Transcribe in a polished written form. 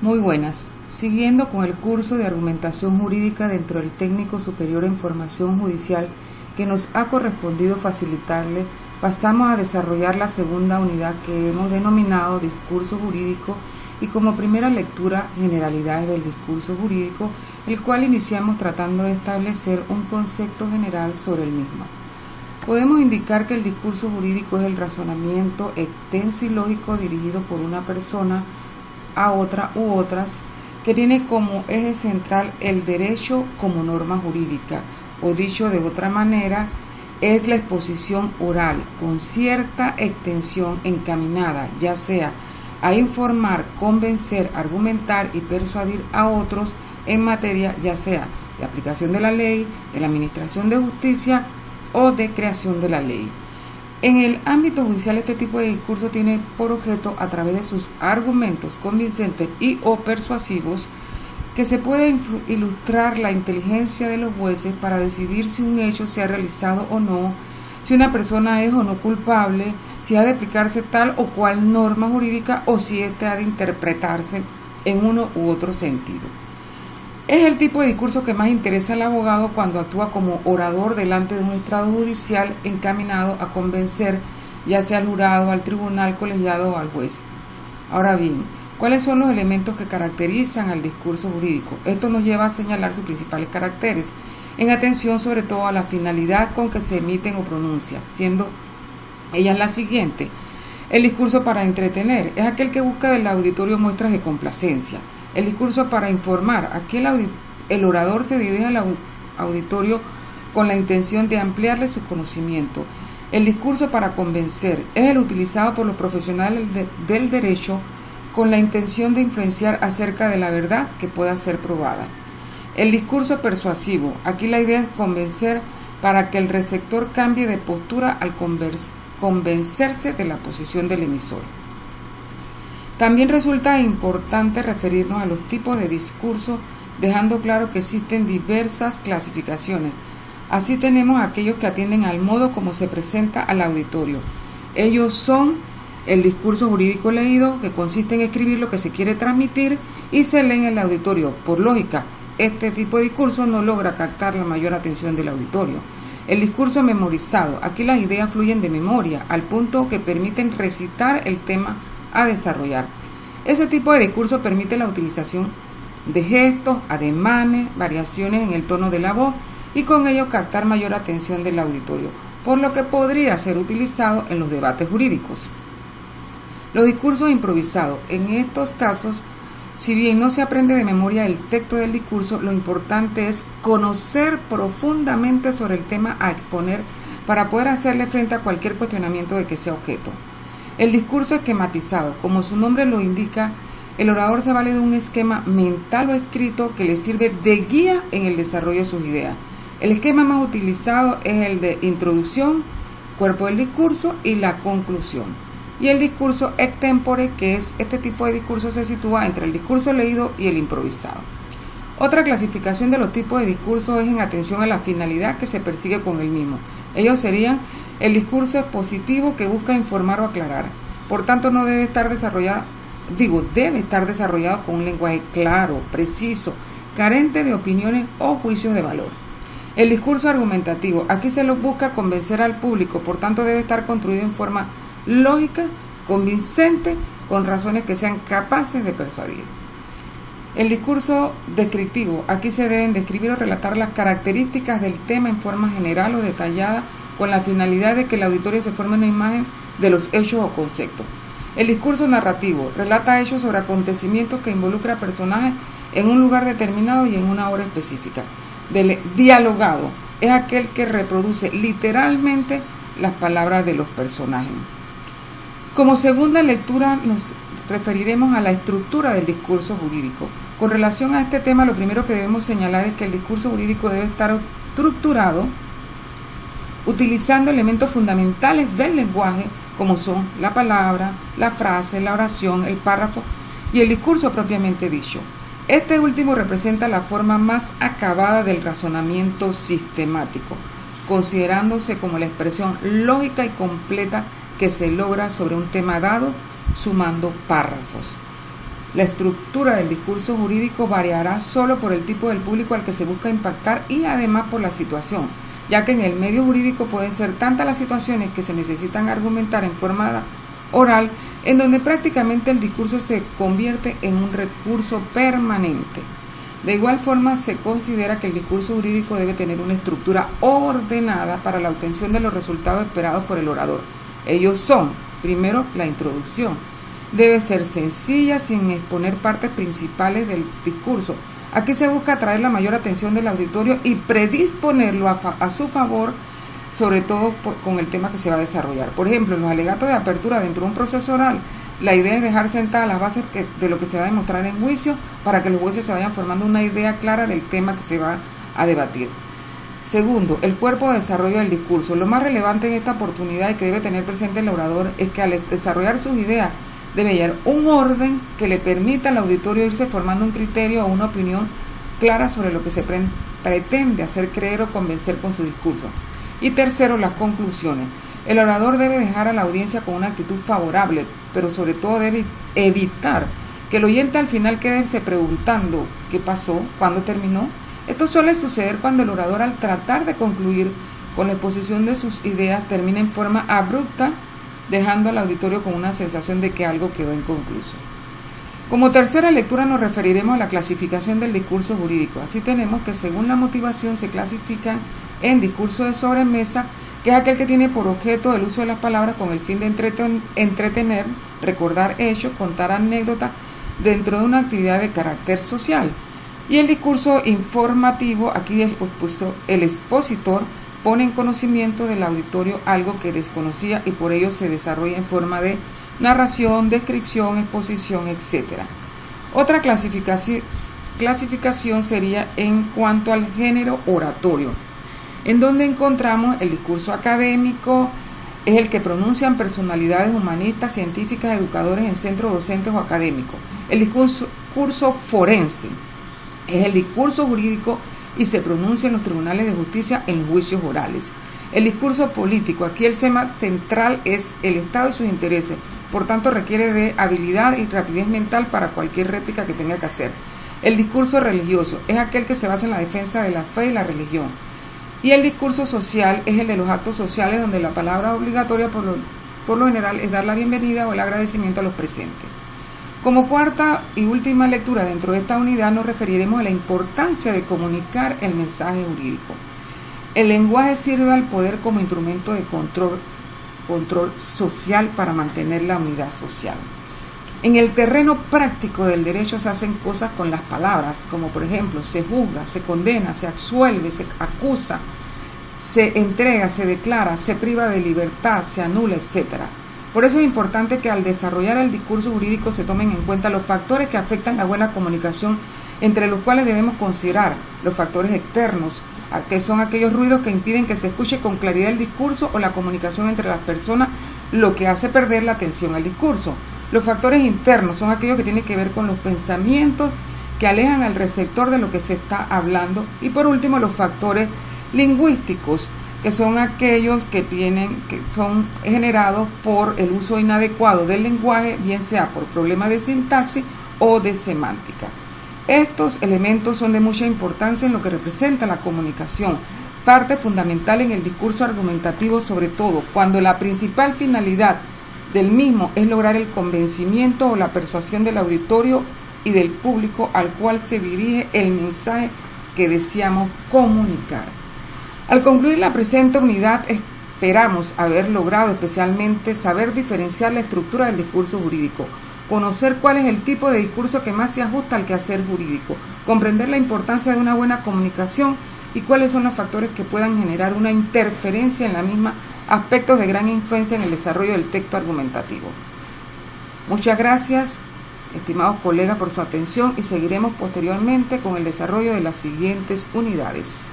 Muy buenas. Siguiendo con el curso de argumentación jurídica dentro del Técnico Superior en Formación Judicial que nos ha correspondido facilitarle, pasamos a desarrollar la segunda unidad que hemos denominado Discurso Jurídico y como primera lectura Generalidades del Discurso Jurídico, el cual iniciamos tratando de establecer un concepto general sobre el mismo. Podemos indicar que el discurso jurídico es el razonamiento extenso y lógico dirigido por una persona a otra u otras que tiene como eje central el derecho como norma jurídica, o dicho de otra manera, es la exposición oral con cierta extensión encaminada, ya sea a informar, convencer, argumentar y persuadir a otros en materia ya sea de aplicación de la ley, de la administración de justicia o de creación de la ley. En el ámbito judicial, este tipo de discurso tiene por objeto, a través de sus argumentos convincentes y o persuasivos, que se puede ilustrar la inteligencia de los jueces para decidir si un hecho se ha realizado o no, si una persona es o no culpable, si ha de aplicarse tal o cual norma jurídica o si éste ha de interpretarse en uno u otro sentido. Es el tipo de discurso que más interesa al abogado cuando actúa como orador delante de un estrado judicial encaminado a convencer ya sea al jurado, al tribunal colegiado o al juez. Ahora bien, ¿cuáles son los elementos que caracterizan al discurso jurídico? Esto nos lleva a señalar sus principales caracteres, en atención sobre todo a la finalidad con que se emiten o pronuncia, siendo ella la siguiente. El discurso para entretener es aquel que busca del auditorio muestras de complacencia. El discurso para informar, aquí el orador se dirige al auditorio con la intención de ampliarle su conocimiento. El discurso para convencer es el utilizado por los profesionales del derecho con la intención de influenciar acerca de la verdad que pueda ser probada. El discurso persuasivo, aquí la idea es convencer para que el receptor cambie de postura al convencerse de la posición del emisor. También resulta importante referirnos a los tipos de discurso, dejando claro que existen diversas clasificaciones. Así tenemos aquellos que atienden al modo como se presenta al auditorio. Ellos son el discurso jurídico leído, que consiste en escribir lo que se quiere transmitir y se lee en el auditorio. Por lógica, este tipo de discurso no logra captar la mayor atención del auditorio. El discurso memorizado, aquí las ideas fluyen de memoria, al punto que permiten recitar el tema a desarrollar. Ese tipo de discurso permite la utilización de gestos, ademanes, variaciones en el tono de la voz y con ello captar mayor atención del auditorio, por lo que podría ser utilizado en los debates jurídicos. Los discursos improvisados, en estos casos, si bien no se aprende de memoria el texto del discurso, lo importante es conocer profundamente sobre el tema a exponer para poder hacerle frente a cualquier cuestionamiento de que sea objeto. El discurso esquematizado, como su nombre lo indica, el orador se vale de un esquema mental o escrito que le sirve de guía en el desarrollo de sus ideas. El esquema más utilizado es el de introducción, cuerpo del discurso y la conclusión. Y el discurso extempore, que es este tipo de discurso, se sitúa entre el discurso leído y el improvisado. Otra clasificación de los tipos de discurso es en atención a la finalidad que se persigue con el mismo. Ellos serían el discurso expositivo, que busca informar o aclarar. Por tanto, debe estar desarrollado con un lenguaje claro, preciso, carente de opiniones o juicios de valor. El discurso argumentativo, aquí se lo busca convencer al público, por tanto debe estar construido en forma lógica, convincente, con razones que sean capaces de persuadir. El discurso descriptivo, aquí se deben describir o relatar las características del tema en forma general o detallada, con la finalidad de que el auditorio se forme una imagen de los hechos o conceptos. El discurso narrativo relata hechos sobre acontecimientos que involucra personajes en un lugar determinado y en una hora específica. Del dialogado es aquel que reproduce literalmente las palabras de los personajes. Como segunda lectura nos referiremos a la estructura del discurso jurídico. Con relación a este tema, lo primero que debemos señalar es que el discurso jurídico debe estar estructurado utilizando elementos fundamentales del lenguaje, como son la palabra, la frase, la oración, el párrafo y el discurso propiamente dicho. Este último representa la forma más acabada del razonamiento sistemático, considerándose como la expresión lógica y completa que se logra sobre un tema dado, sumando párrafos. La estructura del discurso jurídico variará solo por el tipo del público al que se busca impactar y además por la situación, ya que en el medio jurídico pueden ser tantas las situaciones que se necesitan argumentar en forma oral, en donde prácticamente el discurso se convierte en un recurso permanente. De igual forma, se considera que el discurso jurídico debe tener una estructura ordenada para la obtención de los resultados esperados por el orador. Ellos son, primero, la introducción. Debe ser sencilla, sin exponer partes principales del discurso. Aquí se busca atraer la mayor atención del auditorio y predisponerlo a su favor, sobre todo con el tema que se va a desarrollar. Por ejemplo, en los alegatos de apertura dentro de un proceso oral, la idea es dejar sentadas las bases de lo que se va a demostrar en juicio para que los jueces se vayan formando una idea clara del tema que se va a debatir. Segundo, el cuerpo de desarrollo del discurso. Lo más relevante en esta oportunidad y que debe tener presente el orador es que al desarrollar sus ideas debe hallar un orden que le permita al auditorio irse formando un criterio o una opinión clara sobre lo que se pretende hacer creer o convencer con su discurso. Y tercero, las conclusiones. El orador debe dejar a la audiencia con una actitud favorable, pero sobre todo debe evitar que el oyente al final quede preguntando qué pasó, cuándo terminó. Esto suele suceder cuando el orador, al tratar de concluir con la exposición de sus ideas, termina en forma abrupta, dejando al auditorio con una sensación de que algo quedó inconcluso. Como tercera lectura nos referiremos a la clasificación del discurso jurídico. Así tenemos que según la motivación se clasifican en discurso de sobremesa, que es aquel que tiene por objeto el uso de las palabras con el fin de entretener, recordar hechos, contar anécdotas dentro de una actividad de carácter social. Y el discurso informativo, aquí el expositor pone en conocimiento del auditorio algo que desconocía y por ello se desarrolla en forma de narración, descripción, exposición, etc. Otra clasificación sería en cuanto al género oratorio, en donde encontramos el discurso académico, es el que pronuncian personalidades humanistas, científicas, educadores en centros docentes o académicos. El discurso forense es el discurso jurídico y se pronuncia en los tribunales de justicia en los juicios orales. El discurso político, aquí el tema central es el Estado y sus intereses, por tanto requiere de habilidad y rapidez mental para cualquier réplica que tenga que hacer. El discurso religioso es aquel que se basa en la defensa de la fe y la religión. Y el discurso social es el de los actos sociales, donde la palabra obligatoria por lo general es dar la bienvenida o el agradecimiento a los presentes. Como cuarta y última lectura dentro de esta unidad nos referiremos a la importancia de comunicar el mensaje jurídico. El lenguaje sirve al poder como instrumento de control social para mantener la unidad social. En el terreno práctico del derecho se hacen cosas con las palabras, como por ejemplo se juzga, se condena, se absuelve, se acusa, se entrega, se declara, se priva de libertad, se anula, etc. Por eso es importante que al desarrollar el discurso jurídico se tomen en cuenta los factores que afectan la buena comunicación, entre los cuales debemos considerar los factores externos, que son aquellos ruidos que impiden que se escuche con claridad el discurso o la comunicación entre las personas, lo que hace perder la atención al discurso. Los factores internos son aquellos que tienen que ver con los pensamientos que alejan al receptor de lo que se está hablando. Y por último, los factores lingüísticos, que son aquellos que son generados por el uso inadecuado del lenguaje, bien sea por problemas de sintaxis o de semántica. Estos elementos son de mucha importancia en lo que representa la comunicación, parte fundamental en el discurso argumentativo, sobre todo cuando la principal finalidad del mismo es lograr el convencimiento o la persuasión del auditorio y del público al cual se dirige el mensaje que deseamos comunicar. Al concluir la presente unidad, esperamos haber logrado especialmente saber diferenciar la estructura del discurso jurídico, conocer cuál es el tipo de discurso que más se ajusta al quehacer jurídico, comprender la importancia de una buena comunicación y cuáles son los factores que puedan generar una interferencia en la misma, aspectos de gran influencia en el desarrollo del texto argumentativo. Muchas gracias, estimados colegas, por su atención y seguiremos posteriormente con el desarrollo de las siguientes unidades.